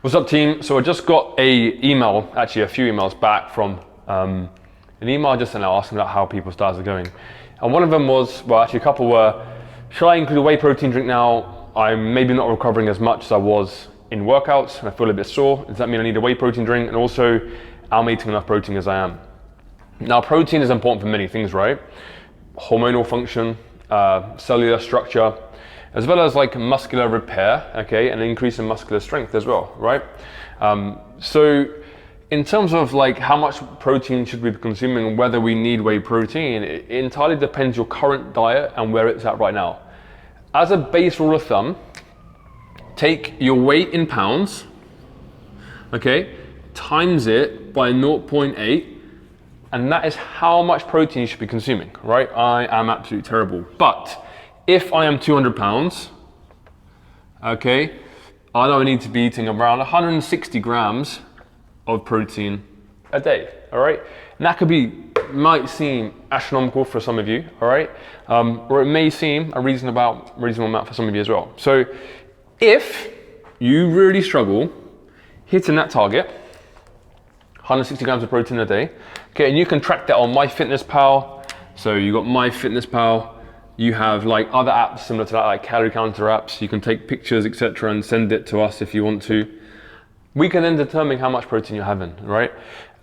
What's up, team? So I just got a email, actually a few emails back from an email I just sent out asking about how people's diets are going. And one of them was, well, actually a couple were, should I include a whey protein drink now? I'm maybe not recovering as much as I was in workouts and I feel a bit sore. Does that mean I need a whey protein drink? And also, am I eating enough protein as I am? Now, protein is important for many things, right? Hormonal function, cellular structure, as well as like muscular repair, okay, and an increase in muscular strength as well, right? So in terms of like how much protein should we be consuming and whether we need whey protein, it entirely depends your current diet and where it's at right now. As a base rule of thumb, take your weight in pounds, okay, times it by 0.8, and that is how much protein you should be consuming, right? I am absolutely terrible. But if I am 200 pounds, okay, I know I need to be eating around 160 grams of protein a day, all right? And that might seem astronomical for some of you, all right? Or it may seem a reasonable amount for some of you as well. So if you really struggle hitting that target, 160 grams of protein a day, okay, and you can track that on MyFitnessPal. So you got MyFitnessPal. You have like other apps similar to that, like calorie counter apps. You can take pictures, etc., and send it to us if you want to. We can then determine how much protein you're having, right?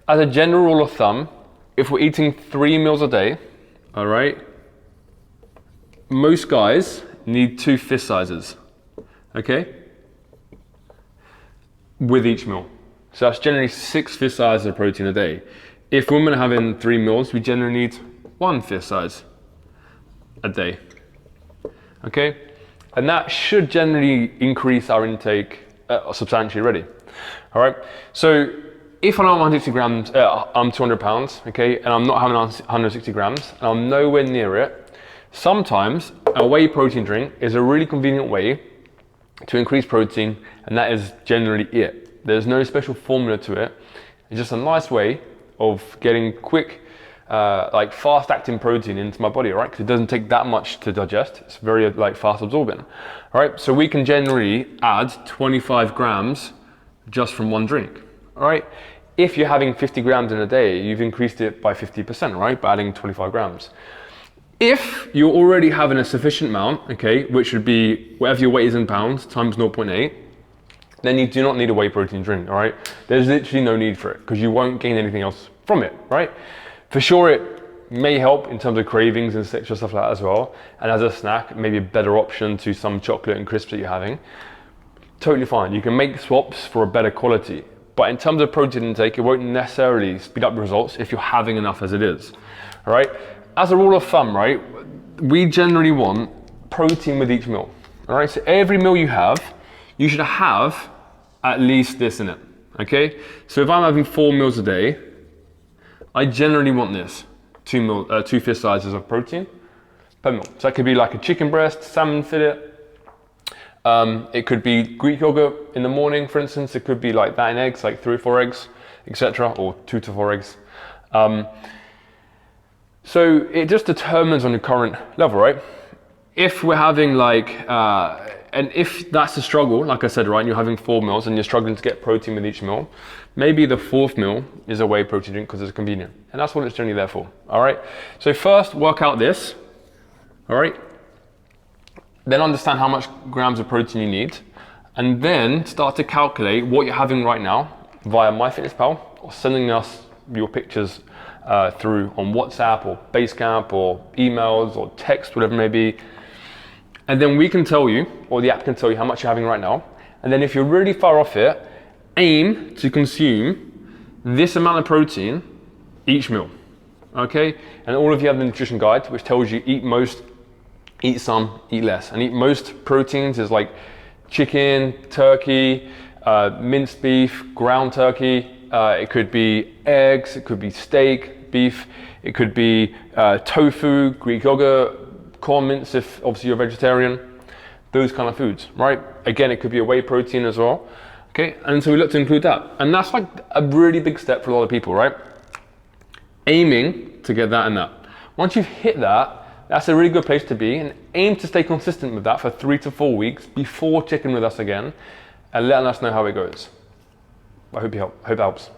As a general rule of thumb, if we're eating 3 meals a day, all right, most guys need 2 fist sizes, okay, with each meal. So that's generally 6 fist sizes of protein a day. If women are having 3 meals, we generally need 1 fist size a day, okay? And that should generally increase our intake substantially already, all right? So if I'm 160 grams, I'm 200 pounds, okay, and I'm not having 160 grams, and I'm nowhere near it, sometimes a whey protein drink is a really convenient way to increase protein, and that is generally it. There's no special formula to it. It's just a nice way of getting quick, like fast acting protein into my body, right? Because it doesn't take that much to digest. It's very like fast absorbing, all right? So we can generally add 25 grams just from one drink, all right? If you're having 50 grams in a day, you've increased it by 50%, right? By adding 25 grams. If you're already having a sufficient amount, okay, which would be whatever your weight is in pounds times 0.8, then you do not need a whey protein drink, all right? There's literally no need for it because you won't gain anything else from it, right? For sure, it may help in terms of cravings and extra stuff like that as well. And as a snack, maybe a better option to some chocolate and crisps that you're having. Totally fine. You can make swaps for a better quality. But in terms of protein intake, it won't necessarily speed up the results if you're having enough as it is, all right? As a rule of thumb, right, we generally want protein with each meal, all right? So every meal you should have at least this in it, okay? So if I'm having 4 meals a day, I generally want this, 2 fist sizes of protein per meal. So that could be like a chicken breast, salmon fillet. It could be Greek yogurt in the morning, for instance. It could be like that in eggs, like 3 or 4 eggs, etc., or 2 to 4 eggs. So it just determines on your current level, right? If we're having like, and if that's a struggle, like I said, right, you're having 4 meals and you're struggling to get protein with each meal, maybe the 4th meal is a whey protein drink because it's convenient. And that's what it's generally there for, all right? So first, work out this, all right? Then understand how much grams of protein you need. And then start to calculate what you're having right now via MyFitnessPal or sending us your pictures through on WhatsApp or Basecamp or emails or text, whatever it may be. And then we can tell you, or the app can tell you how much you're having right now. And then if you're really far off it, aim to consume this amount of protein each meal, okay? And all of you have the nutrition guide, which tells you eat most, eat some, eat less. And eat most proteins is like chicken, turkey, minced beef, ground turkey. It could be eggs, it could be steak, beef, it could be tofu, Greek yogurt, corn mince if obviously you're a vegetarian, those kind of foods, right? Again, it could be a whey protein as well, okay? And so we look to include that. And that's like a really big step for a lot of people, right? Aiming to get that and that. Once you've hit that, that's a really good place to be, and aim to stay consistent with that for 3 to 4 weeks before checking with us again and letting us know how it goes. I hope it helps.